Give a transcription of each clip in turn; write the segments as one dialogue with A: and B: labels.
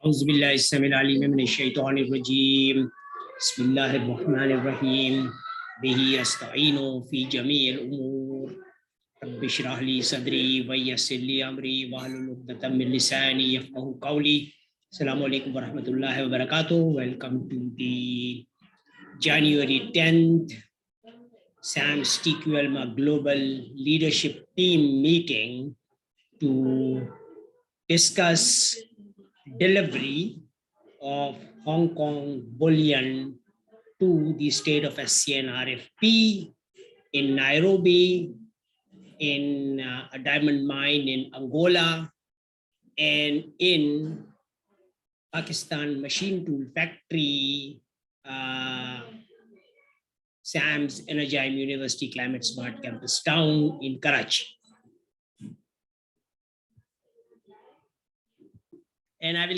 A: Auzubillahi samil alim min ash-shaytanir rajim. Bismillahir rahmanir rahim. Bihi asta'inu fi jami'il umur. Rabbi shrah li sadri wa yassir li amri wahlul 'uqdatam min lisani yafqahu qawli. Assalamu alaikum warahmatullahi wabarakatuh. Welcome to the January 10th SAMS TQLMA Global Leadership Team meeting to discuss delivery of Hong Kong bullion to the state of SCNRFP in Nairobi, in a diamond mine in Angola, and in Pakistan machine tool factory, SAMS Energime University Climate Smart Campus Town in Karachi. And I will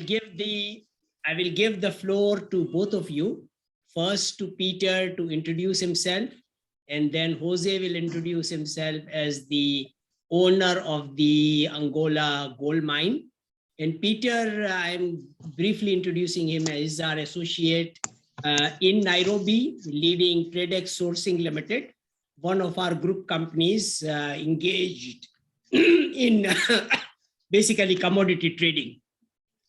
A: give the floor to both of you. First to Peter to introduce himself, and then Jose will introduce himself as the owner of the Angola gold mine. And Peter, I'm briefly introducing him as our associate in Nairobi, leading TradeX Sourcing Limited, one of our group companies engaged in basically commodity trading.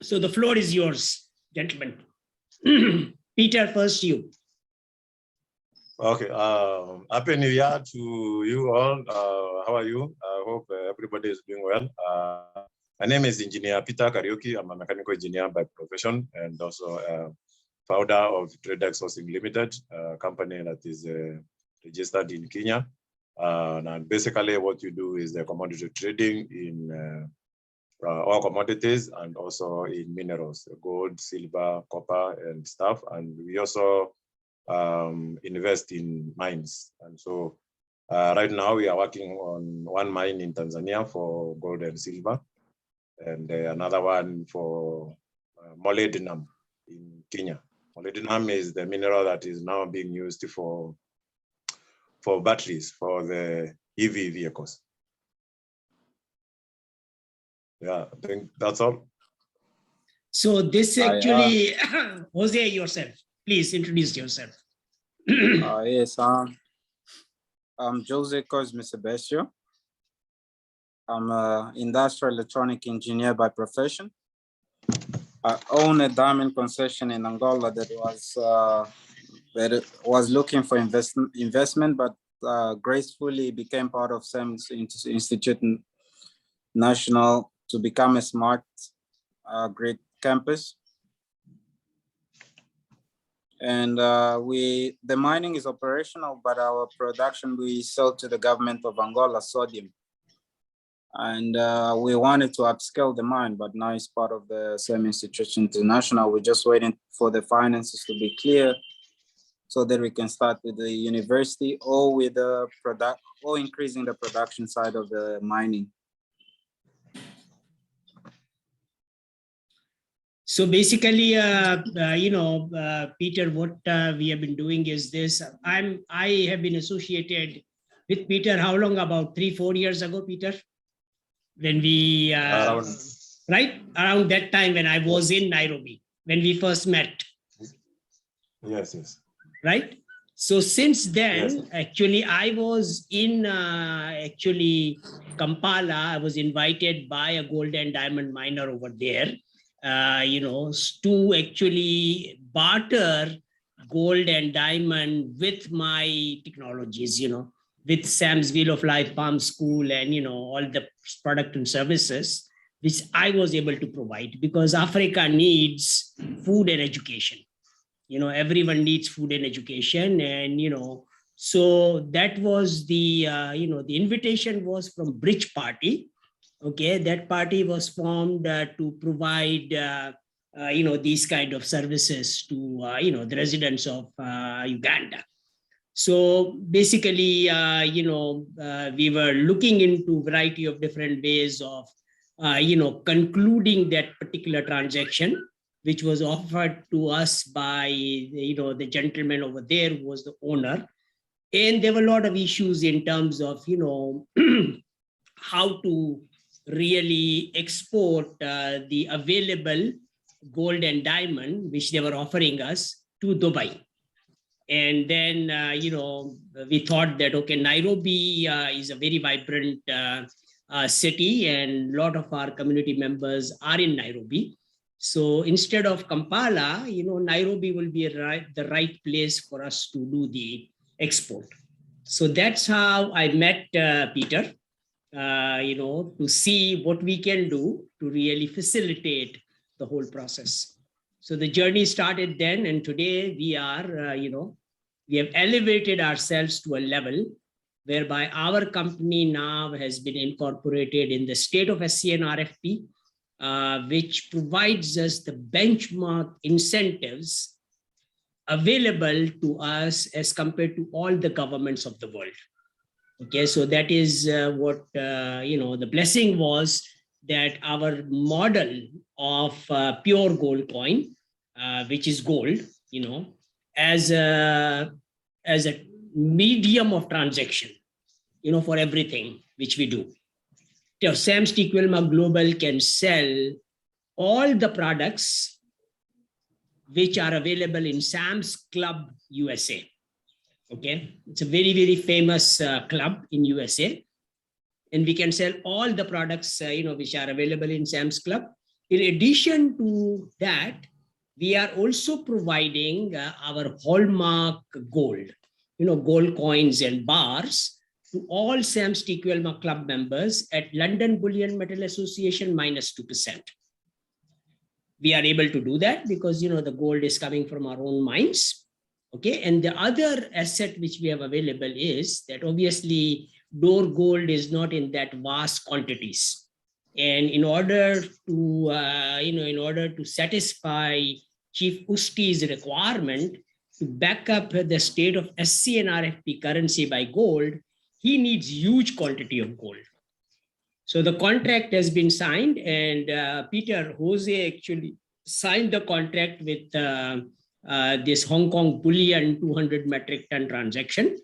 A: So the floor is yours, gentlemen. Peter, first you.
B: Okay. Happy New Year to you all. How are you? I hope everybody is doing well. My name is Engineer Peter Kariuki. I'm a mechanical engineer by profession and also founder of TradeX Sourcing Limited, a company that is registered in Kenya. And basically what you do is the commodity trading in all commodities and also in minerals, gold, silver, copper, and stuff. And we also invest in mines. And so right now we are working on one mine in Tanzania for gold and silver, and another one for molybdenum in Kenya. Molybdenum is the mineral that is now being used for batteries for the EV vehicles. Yeah, I think that's all.
A: So this actually, Jose, yourself, please introduce yourself.
C: Yes, I'm Jose Cosme Sebastian. I'm an industrial electronic engineer by profession. I own a diamond concession in Angola that was looking for investment, but gracefully became part of SAMS Institute National to become a smart grid campus. And the mining is operational, but our production we sell to the government of Angola sodium. And we wanted to upscale the mine, but now it's part of the SAMS Institute International. We're just waiting for the finances to be clear so that we can start with the university or with the or increasing the production side of the mining.
A: So basically, Peter, what we have been doing is this. I have been associated with Peter. How long? About 3-4 years ago, Peter, when we right around that time when I was in Nairobi when we first met.
B: Yes.
A: Right. So since then,
B: yes.
A: Actually, I was in Kampala. I was invited by a gold and diamond miner over there. To actually barter gold and diamond with my technologies, with SAM's Wheel of Life Palm School and, all the product and services, which I was able to provide because Africa needs food and education. Everyone needs food and education. And, so that was the, the invitation was from Bridge Party. Okay, that party was formed to provide, these kind of services to, the residents of Uganda. So basically, we were looking into a variety of different ways of, concluding that particular transaction, which was offered to us by, the gentleman over there who was the owner. And there were a lot of issues in terms of, how to really export the available gold and diamond, which they were offering us, to Dubai. And then, we thought that, okay, Nairobi is a very vibrant city, and a lot of our community members are in Nairobi. So instead of Kampala, Nairobi will be the right place for us to do the export. So that's how I met Peter, to see what we can do to really facilitate the whole process. So the journey started then, and today we are, we have elevated ourselves to a level whereby our company now has been incorporated in the state of SCNRFP, which provides us the benchmark incentives available to us as compared to all the governments of the world. Okay, so that is what, the blessing was, that our model of pure gold coin, which is gold, as a medium of transaction, for everything which we do. SAMS TQLMA Global can sell all the products which are available in SAMS Club USA. Okay, it's a very, very famous club in USA. And we can sell all the products, which are available in SAMS Club. In addition to that, we are also providing our Hallmark gold, gold coins and bars to all SAMS TQLMA Club members at London Bullion Metal Association -2%. We are able to do that because, the gold is coming from our own mines. Okay, and the other asset which we have available is that obviously Door gold is not in that vast quantities. And in order to satisfy Chief Usti's requirement to back up the state of SCNRFP currency by gold, he needs huge quantity of gold. So the contract has been signed, and Jose actually signed the contract with this Hong Kong bullion 200 metric ton transaction.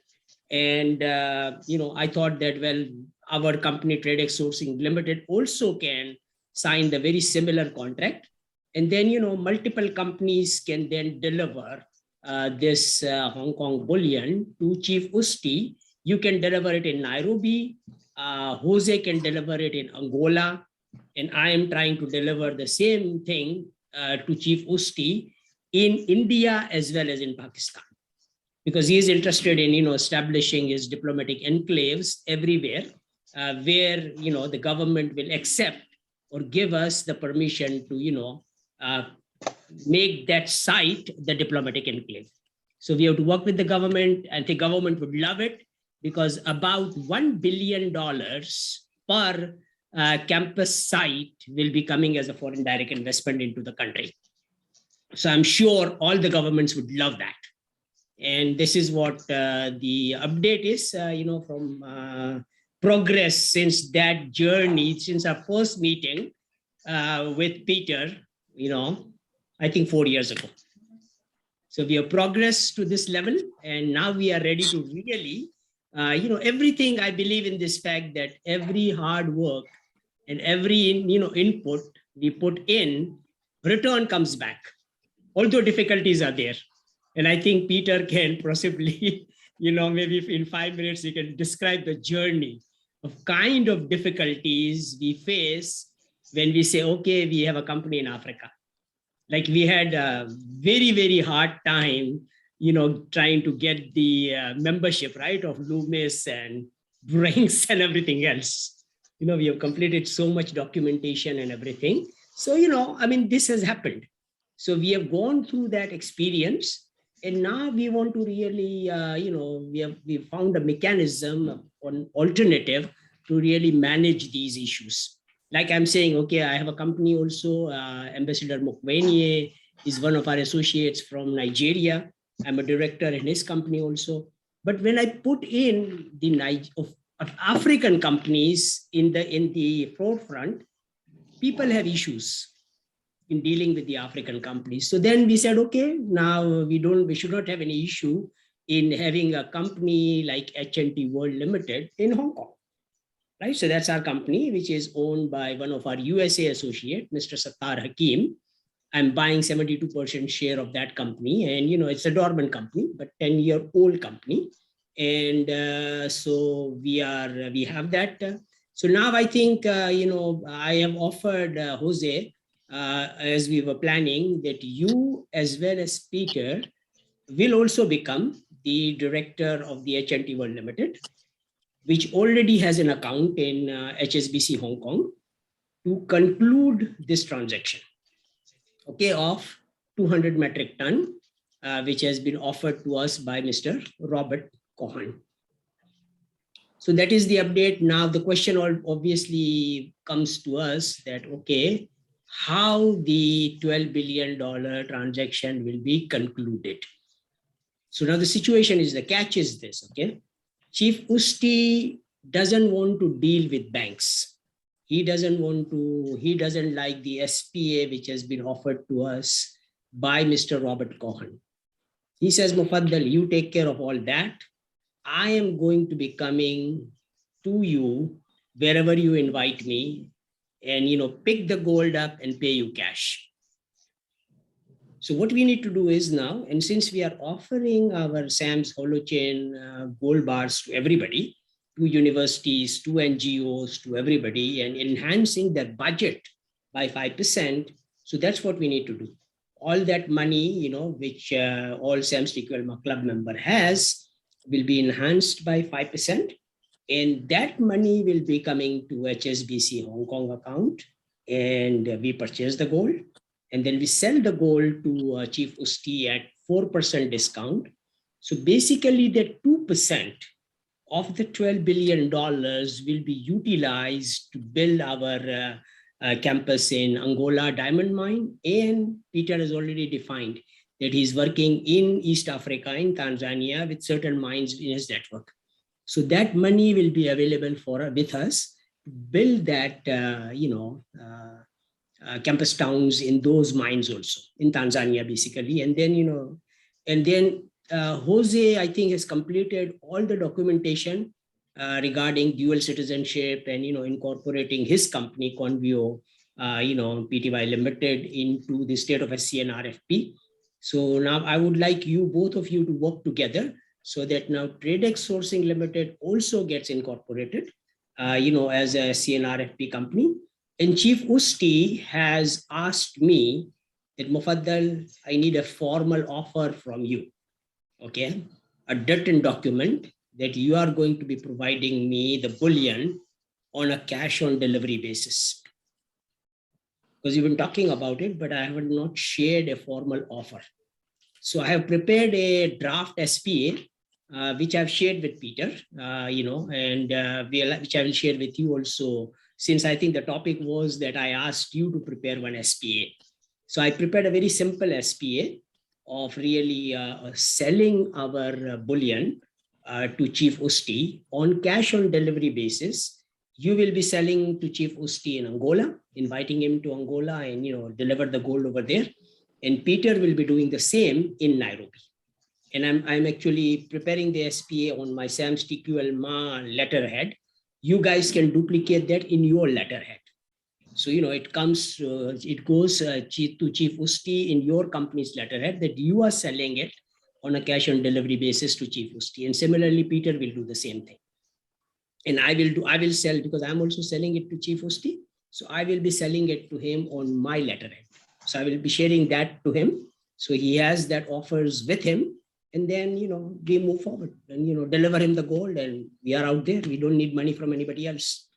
A: And, I thought that, well, our company Tradex Sourcing Limited also can sign the very similar contract. And then, multiple companies can then deliver this Hong Kong bullion to Chief Usti. You can deliver it in Nairobi. Jose can deliver it in Angola. And I am trying to deliver the same thing to Chief Usti in India as well as in Pakistan, because he is interested in, establishing his diplomatic enclaves everywhere where, the government will accept or give us the permission to, make that site the diplomatic enclave. So we have to work with the government, and the government would love it, because about $1 billion per campus site will be coming as a foreign direct investment into the country. So I'm sure all the governments would love that. And this is what the update is, from progress since that journey, since our first meeting with Peter, I think 4 years ago. So we have progressed to this level, and now we are ready to really, everything. I believe in this fact that every hard work and every, input we put in, return comes back, although difficulties are there. And I think Peter can possibly, maybe in 5 minutes, you can describe the journey of kind of difficulties we face when we say, okay, we have a company in Africa. Like we had a very, very hard time, trying to get the membership, right, of Loomis and Brinks and everything else. We have completed so much documentation and everything. So, this has happened. So we have gone through that experience, and now we want to really, we found a mechanism, an alternative to really manage these issues. Like I'm saying, okay, I have a company also, Ambassador Mokwenye is one of our associates from Nigeria. I'm a director in his company also. But when I put in the of African companies in the forefront, people have issues in dealing with the African companies. So then we said, okay, now we should not have any issue in having a company like H&T World Limited in Hong Kong, right? So that's our company, which is owned by one of our USA associate, Mr. Sattar Hakim. I'm buying 72% share of that company. And, it's a dormant company, but 10-year-old company. And so we have that. So now I think, I have offered Jose, as we were planning, that you as well as Peter will also become the director of the HNT World Limited, which already has an account in HSBC Hong Kong, to conclude this transaction, okay, of 200 metric ton, which has been offered to us by Mr. Robert Cohen. So that is the update. Now the question obviously comes to us that, okay, how the $12 billion transaction will be concluded. So now the situation is, the catch is this, okay? Chief Usti doesn't want to deal with banks. He doesn't like the SPA which has been offered to us by Mr. Robert Cohen. He says, Mufaddal, you take care of all that. I am going to be coming to you wherever you invite me and, pick the gold up and pay you cash. So what we need to do is now, and since we are offering our SAMS Holochain gold bars to everybody, to universities, to NGOs, to everybody, and enhancing their budget by 5%. So that's what we need to do. All that money, which all SAMS TQLMA club member has, will be enhanced by 5. And that money will be coming to HSBC Hong Kong account. And we purchase the gold. And then we sell the gold to Chief Usti at 4% discount. So basically the 2% of the $12 billion will be utilized to build our campus in Angola diamond mine. And Peter has already defined that he's working in East Africa, in Tanzania, with certain mines in his network. So that money will be available with us to build that, campus towns in those mines also, in Tanzania, basically. And then, Jose, I think, has completed all the documentation regarding dual citizenship and, incorporating his company, Convio, Pty Limited, into the state of SCNRFP. So now I would like both of you to work together so that now Tradex Sourcing Limited also gets incorporated, as a SCNRFP company. And Chief Usti has asked me that, Mufaddal, I need a formal offer from you, okay? A written document that you are going to be providing me the bullion on a cash on delivery basis. Because you've been talking about it, but I have not shared a formal offer. So I have prepared a draft SPA, which I've shared with Peter, which I will share with you also, since I think the topic was that I asked you to prepare one SPA. So I prepared a very simple SPA of really selling our bullion to Chief Usti on cash on delivery basis. You will be selling to Chief Usti in Angola, inviting him to Angola and deliver the gold over there. And Peter will be doing the same in Nairobi. And I'm actually preparing the SPA on my SAMS TQLMA letterhead. You guys can duplicate that in your letterhead. So, it goes to Chief Usti in your company's letterhead that you are selling it on a cash on delivery basis to Chief Usti. And similarly, Peter will do the same thing. And I will sell, because I'm also selling it to Chief Usti. So I will be selling it to him on my letterhead. So I will be sharing that to him. So he has that offers with him. And then, we move forward and, deliver him the gold, and we are out there. We don't need money from anybody else.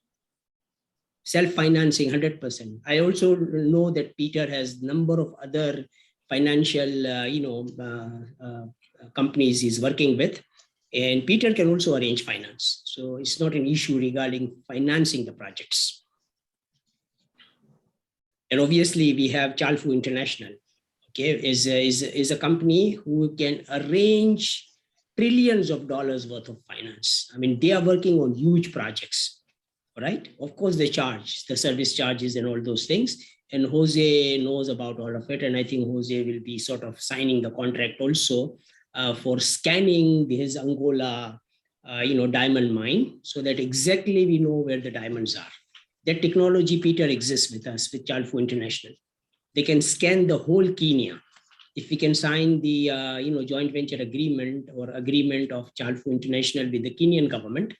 A: Self-financing 100%. I also know that Peter has a number of other financial, companies he's working with, and Peter can also arrange finance. So it's not an issue regarding financing the projects. And obviously we have Chalfu International. Okay, is a company who can arrange trillions of dollars worth of finance. I mean, they are working on huge projects, right? Of course, they charge the service charges and all those things. And Jose knows about all of it. And I think Jose will be sort of signing the contract also for scanning his Angola, diamond mine, so that exactly we know where the diamonds are. That technology, Peter, exists with us, with Chalfu International. they can scan the whole Kenya. If we can sign the joint venture agreement or agreement of Chalfu International with the Kenyan government,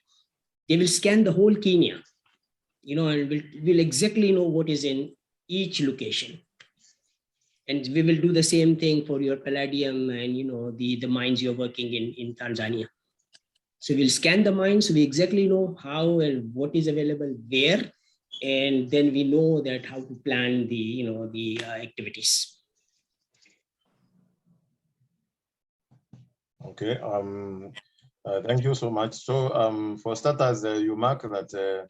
A: they will scan the whole Kenya, and we'll exactly know what is in each location. And we will do the same thing for your palladium and the mines you're working in Tanzania. So we'll scan the mines, so we exactly know how and what is available where, and then we know that how to plan the activities.
B: Okay. Thank you so much. So for starters, you mark that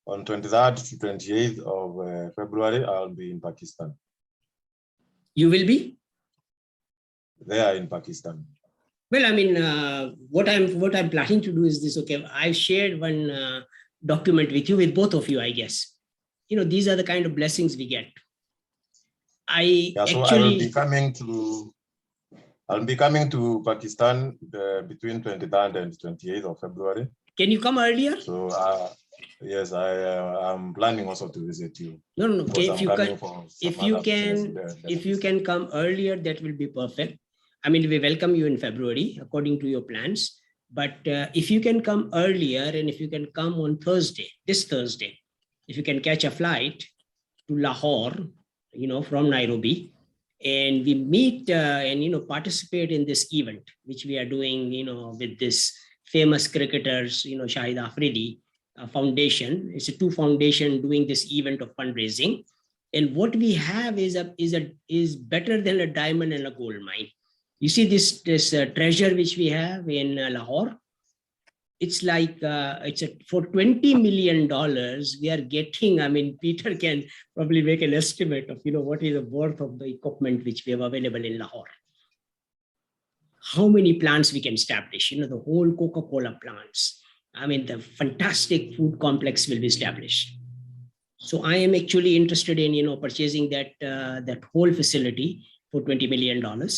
B: on 23rd to 28th of February, I'll be in Pakistan.
A: You will be?
B: They are in Pakistan.
A: Well, I mean, what I'm planning to do is this. Okay, I've shared one document with you, with both of you, I guess. These are the kind of blessings we get.
B: So I will be coming to Pakistan between 23rd and 28th of February.
A: Can you come earlier?
B: So yes, I'm planning also to visit you.
A: No. Okay, if you can come earlier, that will be perfect. I mean, we welcome you in February according to your plans. But if you can come earlier, and if you can come on this Thursday, if you can catch a flight to Lahore, from Nairobi, and we meet and participate in this event, which we are doing, with this famous cricketers, Shahid Afridi foundation. It's a 2 foundation doing this event of fundraising. And what we have is better than a diamond and a gold mine. You see this treasure which we have in Lahore. It's like for $20 million we are getting. I mean, Peter can probably make an estimate of what is the worth of the equipment which we have available in Lahore. How many plants we can establish? The whole Coca-Cola plants. I mean, the fantastic food complex will be established. So I am actually interested in purchasing that whole facility for $20 million.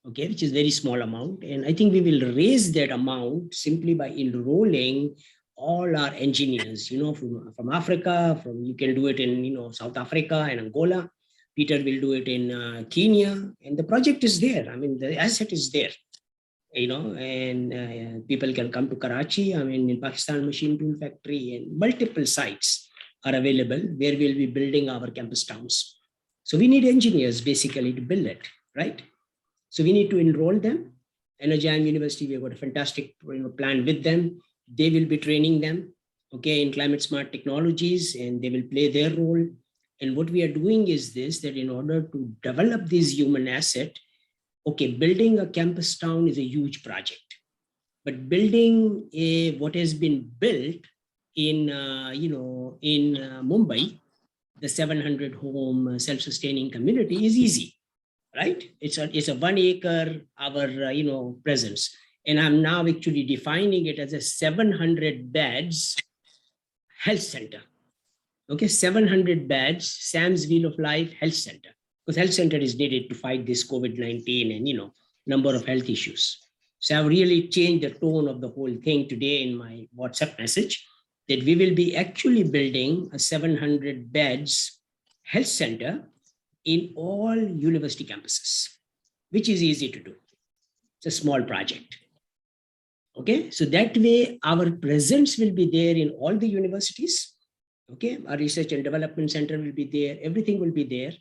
A: Okay, which is very small amount. And I think we will raise that amount simply by enrolling all our engineers, from Africa, you can do it in, South Africa and Angola. Peter will do it in Kenya, and the project is there. I mean, the asset is there, and people can come to Karachi. I mean, in Pakistan Machine Tool Factory, and multiple sites are available where we'll be building our campus towns. So we need engineers basically to build it, right? So we need to enroll them. Energime University, we have got a fantastic plan with them. They will be training them, okay, in climate smart technologies, and they will play their role. And what we are doing is this, that in order to develop this human asset, okay, building a campus town is a huge project, but building what has been built in, in Mumbai, the 700 home self-sustaining community is easy. Right? It's a 1 acre, our, presence. And I'm now actually defining it as a 700 beds health center. Okay, 700 beds, SAMS Wheel of Life Health Center. Because health center is needed to fight this COVID-19 and, number of health issues. So I've really changed the tone of the whole thing today in my WhatsApp message, that we will be actually building a 700 beds health center in all university campuses, which is easy to do. It's a small project. Okay, so that way our presence will be there in all the universities. Okay, our research and development center will be there, everything will be there.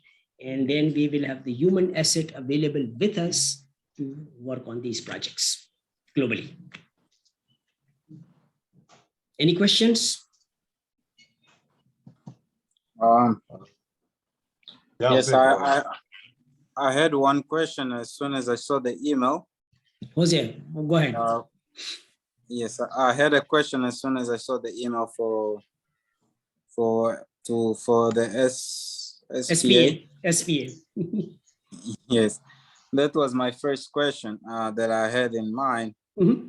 A: And then we will have the human asset available with us to work on these projects globally. Any questions?
C: Yes, I had one question as soon as I saw the email.
A: Jose, go ahead.
C: Yes, I had a question as soon as I saw the email for the
A: SPA.
C: Yes, that was my first question that I had in mind.
A: Mm-hmm.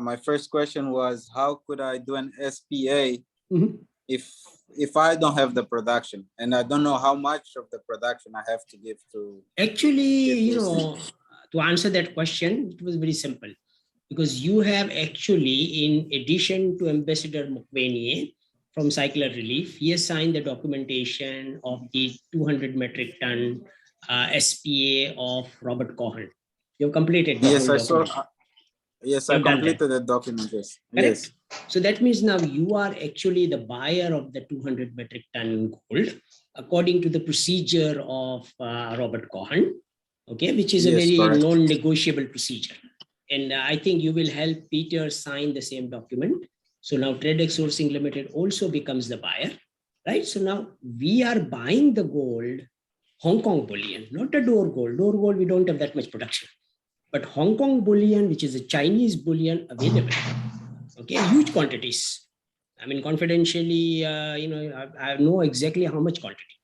C: My first question was, how could I do an SPA
A: mm-hmm.
C: if I don't have the production, and I don't know how much of the production I have to give to?
A: Actually, to answer that question, it was very simple, because you have actually, in addition to Ambassador Mukwenie from Cycler Relief. He has signed the documentation of the 200 metric ton SPA of Robert Cohen. You've completed the
C: Yes,
A: whole
C: I saw.
A: document.
C: Yes, I
A: You've done that.
C: completed the document. Yes.
A: Correct?
C: Yes.
A: So that means now you are actually the buyer of the 200 metric ton gold according to the procedure of Robert Cohen, okay, which is a
C: Yes,
A: very
C: correct.
A: non-negotiable procedure. And I think you will help Peter sign the same document. So now TradeX Sourcing Limited also becomes the buyer, right? So now we are buying the gold, Hong Kong bullion, not the Door gold. Door gold, we don't have that much production. But Hong Kong bullion, which is a Chinese bullion available, okay, huge quantities. I mean, confidentially, I know exactly how much quantity.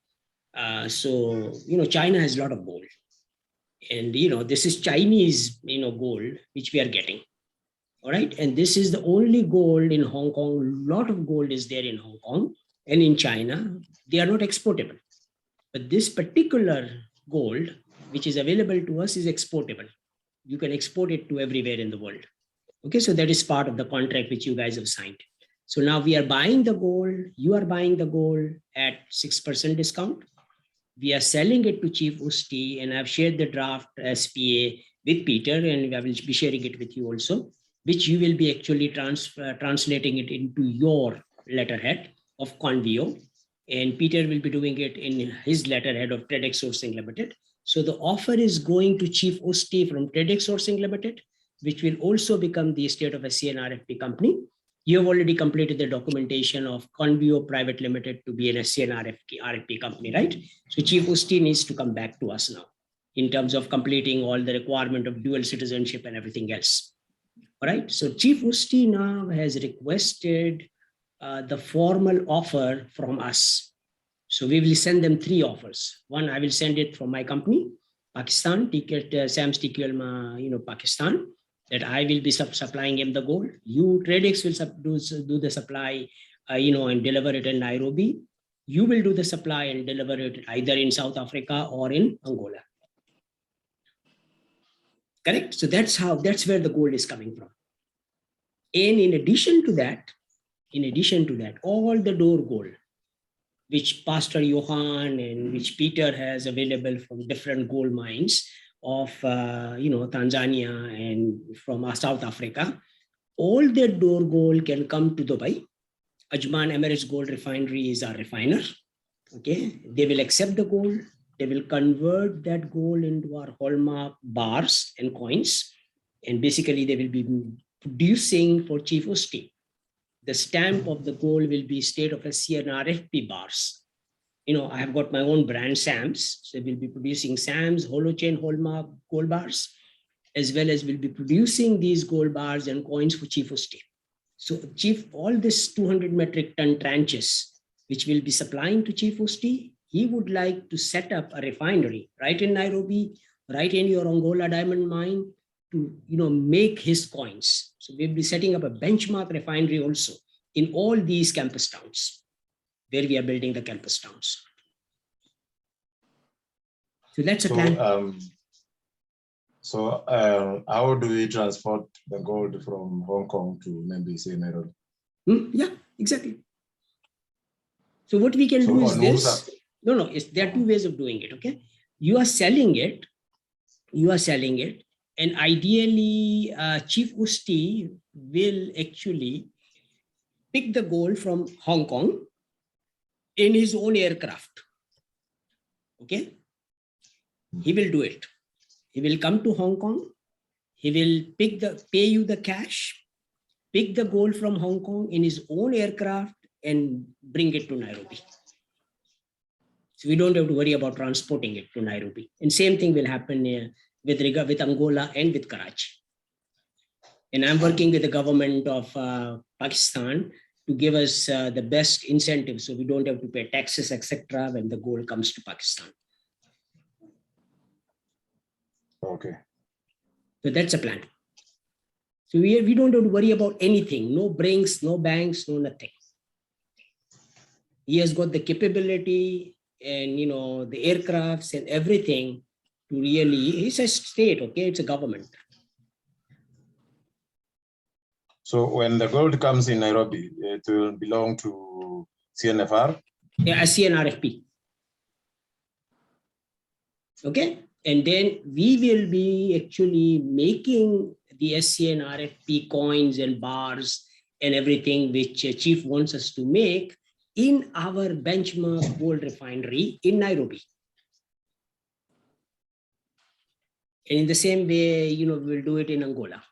A: So, China has a lot of gold. And, this is Chinese, gold, which we are getting. All right. And this is the only gold in Hong Kong. A lot of gold is there in Hong Kong and in China. They are not exportable. But this particular gold, which is available to us, is exportable. You can export it to everywhere in the world. Okay, so that is part of the contract which you guys have signed. So now we are buying the gold. You are buying the gold at 6% discount. We are selling it to Chief Usti, and I've shared the draft SPA with Peter, and I will be sharing it with you also, which you will be actually translating it into your letterhead of Convio. And Peter will be doing it in his letterhead of TradeX Sourcing Limited. So the offer is going to Chief Usti from TradeX Sourcing Limited, which will also become the estate of a SCN-RFP company. You have already completed the documentation of Convio Private Limited to be an SCN-RFP company, right? So Chief Usti needs to come back to us now in terms of completing all the requirement of dual citizenship and everything else. All right. So Chief Usti now has requested the formal offer from us. So we will send them 3 offers. One, I will send it from my company, Pakistan, SAMS TQLMA, Pakistan, that I will be supplying him the gold. You, TradeX, will do the supply, and deliver it in Nairobi. You will do the supply and deliver it either in South Africa or in Angola. Correct? So that's where the gold is coming from. And in addition to that, all the Door gold, which Pastor Johan and which Peter has available from different gold mines of, Tanzania and from South Africa, all their Door gold can come to Dubai. Ajman Emirates Gold Refinery is our refiner. Okay, they will accept the gold. They will convert that gold into our Hallmark bars and coins. And basically they will be producing for Chief Usti. The stamp of the gold will be state of a SCN-RFP bars. I have got my own brand, SAMS. So we'll be producing SAMS, Holochain, Hallmark gold bars, as well as we'll be producing these gold bars and coins for Chief Usti. So all this 200 metric ton tranches, which will be supplying to Chief Usti, he would like to set up a refinery right in Nairobi, right in your Angola diamond mine to, make his coins. So we'll be setting up a benchmark refinery also in all these campus towns where we are building the campus towns. So that's a plan.
B: How do we transport the gold from Hong Kong to maybe say Nairobi?
A: Yeah, exactly. So what we can do is this. There are 2 ways of doing it. Okay. You are selling it. And ideally, Chief Usti will actually pick the gold from Hong Kong in his own aircraft. Okay. He will do it. He will come to Hong Kong. He will pay you the cash, pick the gold from Hong Kong in his own aircraft and bring it to Nairobi. So we don't have to worry about transporting it to Nairobi. And same thing will happen with Angola and with Karachi. And I'm working with the government of Pakistan to give us the best incentives so we don't have to pay taxes, etc. when the gold comes to Pakistan.
B: Okay.
A: So that's a plan. So we don't have to worry about anything. No brinks, no banks, no nothing. He has got the capability and, the aircrafts and everything to really, it's a state, okay? It's a government.
B: So when the gold comes in Nairobi, it will belong to CNFR?
A: Yeah, SCNRFP. Okay, and then we will be actually making the SCNRFP coins and bars and everything which Chief wants us to make in our benchmark gold refinery in Nairobi. And in the same way, you know, we'll do it in Angola.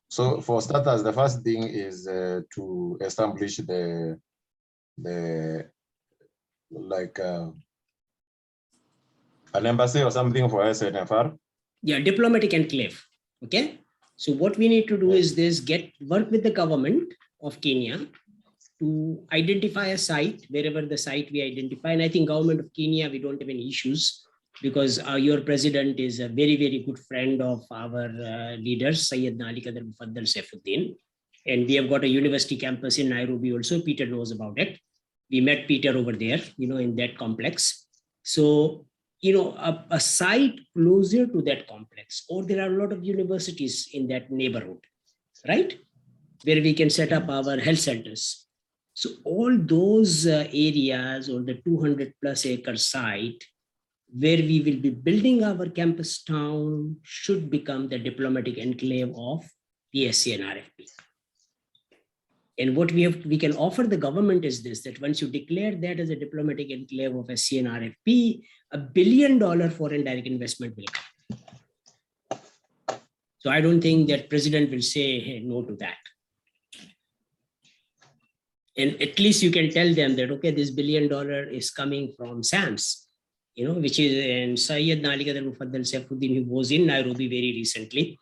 B: So for starters, the first thing is to establish the like an embassy or something for SNFR.
A: Yeah, diplomatic enclave. Okay. So what we need to do is this: work with the government of Kenya to identify a site, wherever the site we identify. And I think government of Kenya, we don't have any issues, because your president is a very, very good friend of our leaders, Sayyid Aligarh Mufaddal Saifuddin. And we have got a university campus in Nairobi also. Peter knows about it. We met Peter over there, you know, in that complex. So, you know, a site closer to that complex, or there are a lot of universities in that neighborhood, right? Where we can set up our health centers. So all those areas, or the 200 plus acre site, where we will be building our campus town, should become the diplomatic enclave of the SCNRFP. And what we can offer the government is this, that once you declare that as a diplomatic enclave of SCNRFP, $1 billion foreign direct investment will come. So I don't think that president will say, hey, no to that. And at least you can tell them that, okay, this $1 billion is coming from SAMS, you know, which is, and Sayyid Aligarh Mufaddal Saifuddin, who was in Nairobi very recently,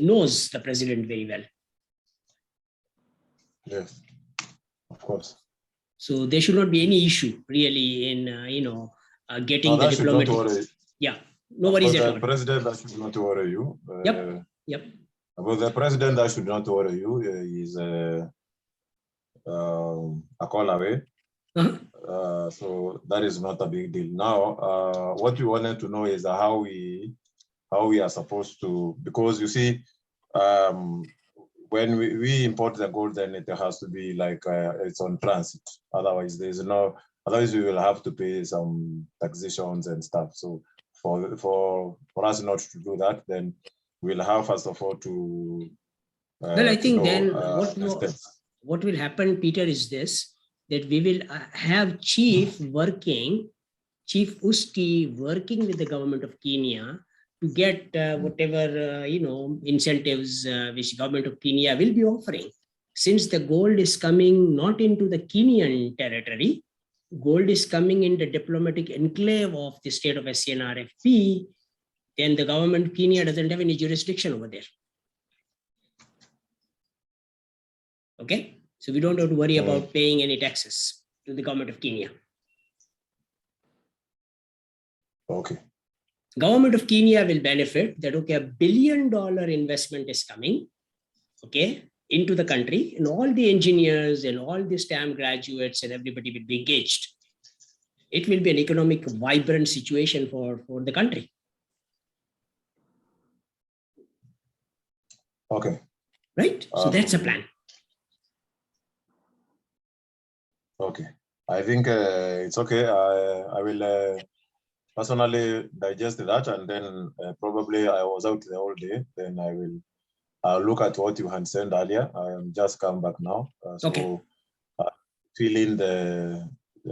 A: knows the president very well.
B: Yes, of course.
A: So there should not be any issue really in, getting the diplomatic. Yeah, no worries at all.
B: The president, that should not worry you.
A: Yep.
B: About the president, that should not worry you. He's a call away. So that is not a big deal. Now, what we wanted to know is how we are supposed to, because you see, when we import the gold, then it has to be like it's on transit. Otherwise, otherwise we will have to pay some taxations and stuff. So for us not to do that, then we'll have first of all to.
A: Well, I think then what will happen, Peter, is this, that we will have Chief Usti working with the government of Kenya to get whatever, incentives which government of Kenya will be offering. Since the gold is coming not into the Kenyan territory, gold is coming in the diplomatic enclave of the state of SCNRFP, then the government of Kenya doesn't have any jurisdiction over there. Okay, so we don't have to worry about paying any taxes to the government of Kenya.
B: Okay.
A: Government of Kenya will benefit that, okay, $1 billion investment is coming, okay, into the country, and all the engineers and all the STEM graduates and everybody will be engaged. It will be an economic vibrant situation for the country.
B: Okay.
A: Right? So that's a plan.
B: Okay. I think it's okay. I will personally digest that, and then probably I was out the whole day. Then I'll look at what you had sent earlier. I am just come back now. So fill in the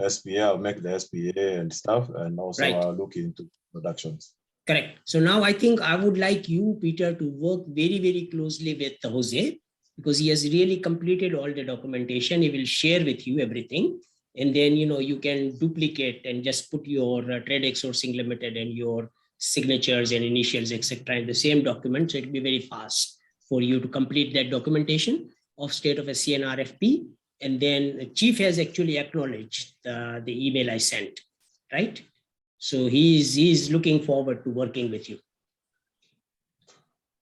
B: SPA, I'll make the SPA and stuff, and also I'll look into productions.
A: Correct. So now I think I would like you, Peter, to work very, very closely with Jose, because he has really completed all the documentation. He will share with you everything. And then, you can duplicate and just put your Trade Sourcing Limited and your signatures and initials, etc., in the same document. So it will be very fast for you to complete that documentation of state of SCNRFP. And then the chief has actually acknowledged the email I sent, right? So he's looking forward to working with you.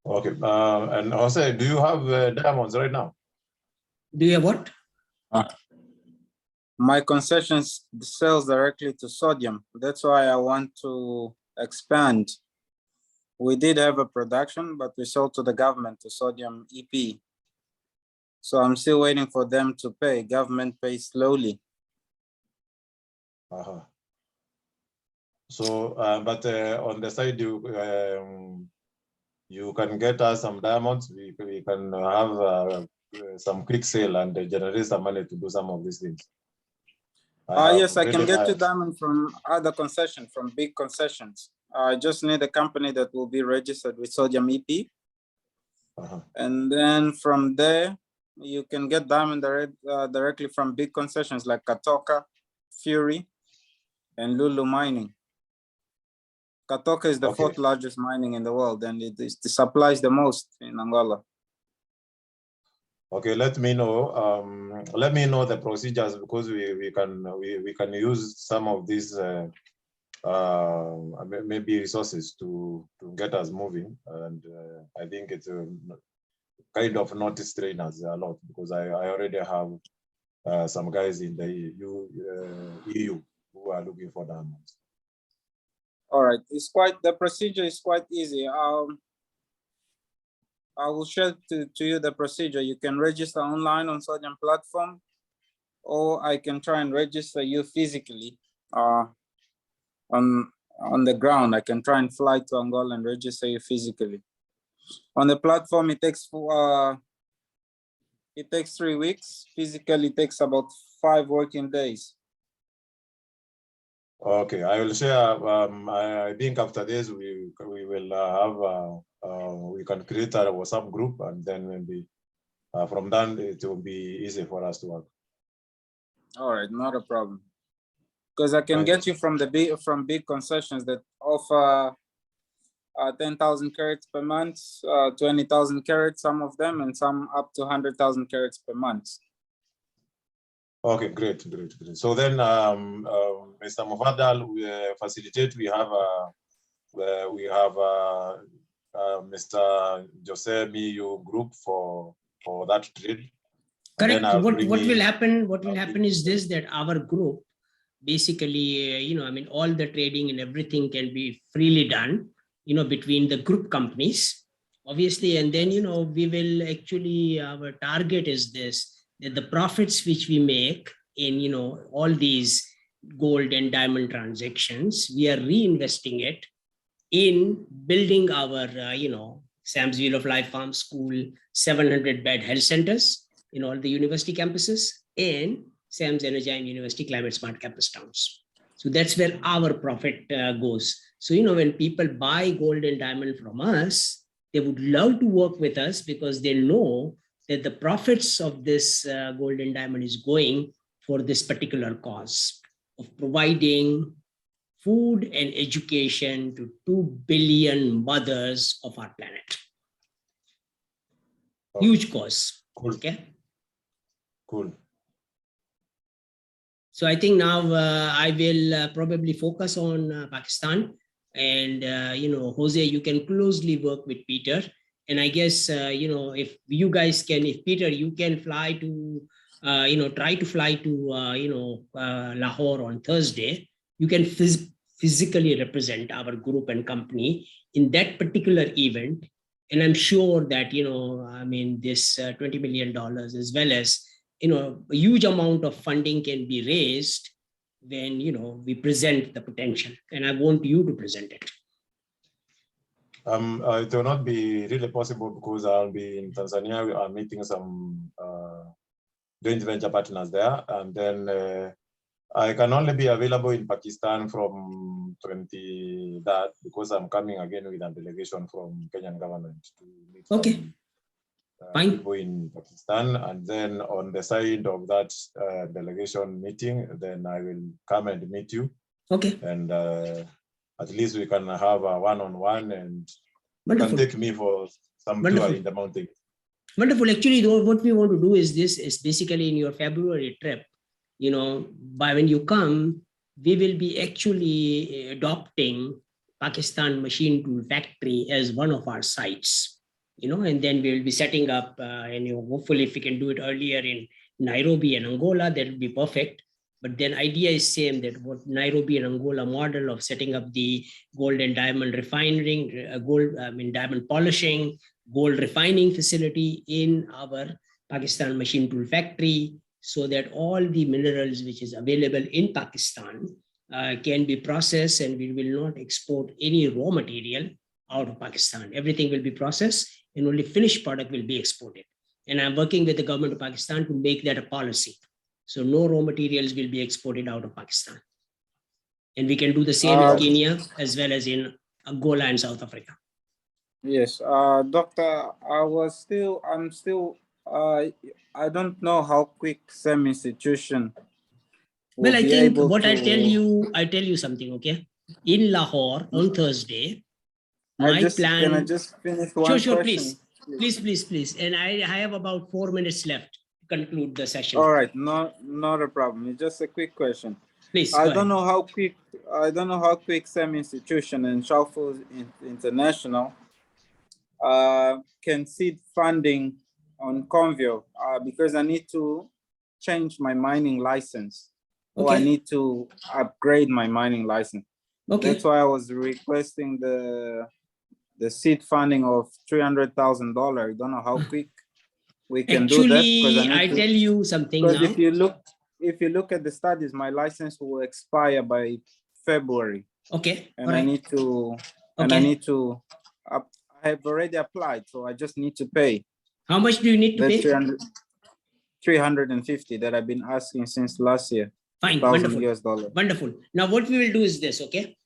B: Okay. And also, do you have diamonds right now?
A: Do you have what?
C: My concessions sells directly to sodium. That's why I want to expand We did have a production, but we sold to the government, to Sodium EP. So I'm still waiting for them to pay. Government pays slowly.
B: So, but on the side, you can get us some diamonds. We can have some quick sale and generate some money to do some of these things.
C: Yes, I can get you diamond from other concessions, from big concessions. I just need a company that will be registered with Sodium EP. And then from there, you can get diamond directly from big concessions like Katoka, Fury, and Lulu Mining. Katoka is the fourth largest mining in the world, and it supplies the most in Angola.
B: Okay, let me know. Let me know the procedures, because we can use some of these maybe resources to get us moving, and I think it's kind of not strain us a lot, because I already have some guys in the EU who are looking for diamonds.
C: All right, the procedure is quite easy. I will share to you the procedure. You can register online on Sodium platform, or I can try and register you physically on the ground. I can try and fly to Angola and register you physically. On the platform, it takes 3 weeks. Physically, it takes about 5 working days.
B: Okay, I will share. I think after this we will have we can create a WhatsApp group, and then maybe from then it will be easy for us to work. All
C: right, not a problem. Because I can get you from big concessions that offer 10,000 carats per month, 20,000 carats, some of them, and some up to 100,000 carats per month.
B: Okay, great. So then, Mr. Mufaddal, we facilitate. We have Mr. Jose Miyu group for that trade.
A: Correct. What will happen? What will happen is this: that our group, basically, all the trading and everything can be freely done, between the group companies, obviously, and then we will actually, our target is this, that the profits which we make in all these gold and diamond transactions, we are reinvesting it in building our SAMS Wheel of Life Farm School 700-bed health centers in all the university campuses, and SAMS Energime University Climate Smart Campus Towns. So that's where our profit goes. So when people buy gold and diamond from us, they would love to work with us, because they know that the profits of this gold and diamond is going for this particular cause of providing food and education to 2 billion mothers of our planet. Huge cause.
B: Cool.
A: Okay.
B: Cool.
A: So I think now I will probably focus on Pakistan, and Jose, you can closely work with Peter. And I guess, if you guys can, if Peter, you can fly to, try to fly to, Lahore on Thursday, you can physically represent our group and company in that particular event. And I'm sure that, this $20 million, as well as, a huge amount of funding can be raised when, we present the potential. And I want you to present it.
B: It will not be really possible, because I'll be in Tanzania. We are meeting some joint venture partners there, and then I can only be available in Pakistan from 23rd, because I'm coming again with a delegation from Kenyan government to meet some people in Pakistan, and then on the side of that delegation meeting, then I will come and meet you.
A: Okay.
B: And at least we can have a one-on-one, and
A: Wonderful.
B: can take me for some tour in the mountain.
A: Wonderful. Actually, what we want to do is this, is basically in your February trip, by when you come, we will be actually adopting Pakistan Machine Tool Factory as one of our sites, and then we will be setting up, and hopefully if we can do it earlier in Nairobi and Angola, that would be perfect. But then idea is same, that what Nairobi and Angola model of setting up the gold and diamond refining, diamond polishing, gold refining facility in our Pakistan machine tool factory, so that all the minerals which is available in Pakistan can be processed, and we will not export any raw material out of Pakistan. Everything will be processed and only finished product will be exported. And I'm working with the government of Pakistan to make that a policy. So no raw materials will be exported out of Pakistan. And we can do the same in Kenya as well as in Angola and South Africa.
C: Yes, Doctor, I don't know how quick SAM institution.
A: Well, I think what I tell you something, okay? In Lahore on Thursday, my plan.
C: Can I just finish one
A: sure,
C: question?
A: Please. And I have about 4 minutes left to conclude the session.
C: All right, not a problem. It's just a quick question.
A: Please.
C: I don't know how quick SAM institution and Shuffle International can seed funding on Convio because I need to change my mining license. Okay. Or I need to upgrade my mining license. Okay. That's why I was requesting the seed funding of $300,000. I don't know how quick we can do that.
A: Actually, I tell you something now.
C: If you look at the studies, my license will expire by February.
A: Okay.
C: And I need to. I have already applied, so I just need to pay.
A: How much do you need to pay?
C: 350 that I've been asking since last year.
A: Fine, wonderful. US dollar. Wonderful. Now what we will do is this, okay?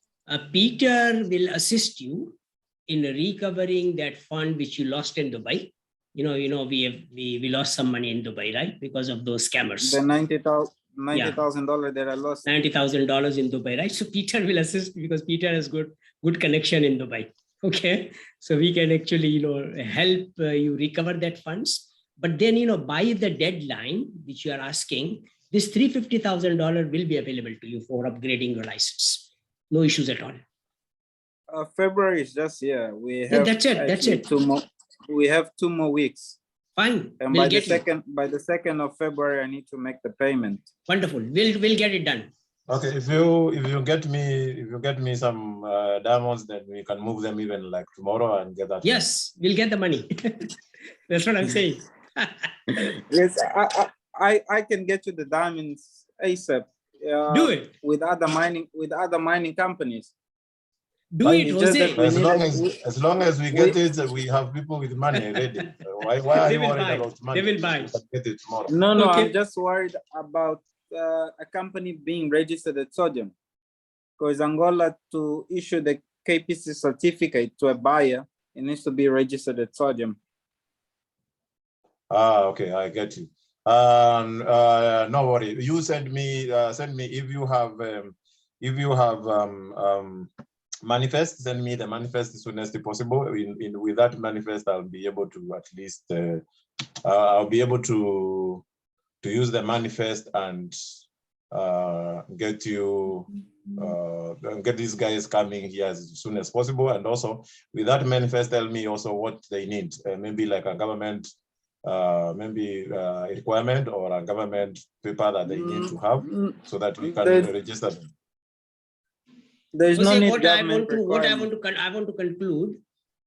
A: Peter will assist you in recovering that fund which you lost in Dubai. You know, we lost some money in Dubai, right? Because of those scammers.
C: The $90,000 that I lost.
A: $90,000 in Dubai, right? So Peter will assist because Peter has good connection in Dubai. Okay, so we can actually, help you recover that funds. But then, by the deadline, which you are asking, this $350,000 will be available to you for upgrading your license. No issues at all.
C: February is just here. We have
A: that's it.
C: We have 2 more weeks.
A: Fine.
C: And by the 2nd of February, I need to make the payment.
A: Wonderful. We'll get it done.
B: Okay, if you get me some diamonds, then we can move them even like tomorrow and get that.
A: Yes, we'll get the money. That's what I'm saying.
C: Yes, I can get you the diamonds ASAP.
A: Do it
C: with other mining companies.
A: Do it, Jose.
B: As long as we get it, we have people with money ready. Why are you worried about money?
A: They will buy.
B: Get it tomorrow.
C: No, okay. I'm just worried about a company being registered at Sodium, because Angola, to issue the KPC certificate to a buyer, it needs to be registered at Sodium.
B: Okay, I get you. No worry. You send me if you have manifest. Send me the manifest as soon as possible. With that manifest, I'll be able to at least I'll be able to use the manifest and get these guys coming here as soon as possible. And also with that manifest, tell me also what they need. Maybe like a government requirement or a government paper that they need to have so that we can register them.
C: There's no need.
A: What I want to conclude.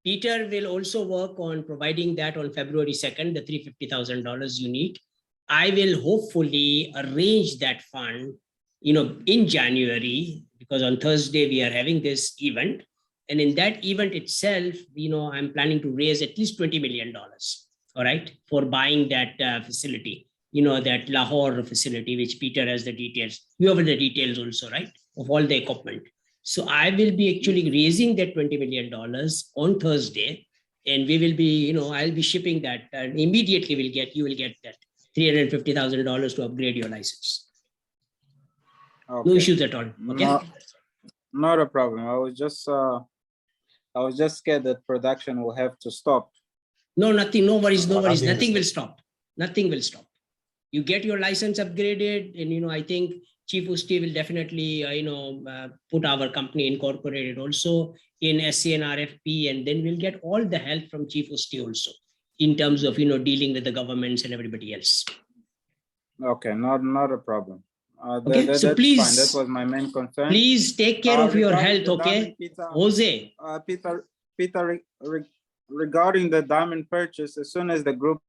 A: Peter will also work on providing that on February 2nd, the $350,000 you need. I will hopefully arrange that fund, in January, because on Thursday we are having this event. And in that event itself, I'm planning to raise at least $20 million, all right, for buying that facility, that Lahore facility, which Peter has the details. You have the details also, right, of all the equipment. So I will be actually raising that $20 million on Thursday, and we will be, I'll be shipping that, and immediately you will get that $350,000 to upgrade your license. Okay. No issues at all. Okay.
C: Not a problem. I was just scared that production will have to stop.
A: No, nothing. No worries. Nothing will stop. Nothing will stop. You get your license upgraded, and I think Chief Usti will definitely put our company incorporated also in SC and RFP, and then we'll get all the help from Chief Usti also in terms of dealing with the governments and everybody else.
C: Okay, not a problem.
A: Okay, so
C: that's
A: please,
C: fine. That was my main concern.
A: please take care of your
C: Regarding
A: health,
C: the
A: okay?
C: diamond, Peter,
A: Jose.
C: Peter, regarding the diamond purchase, as soon as the group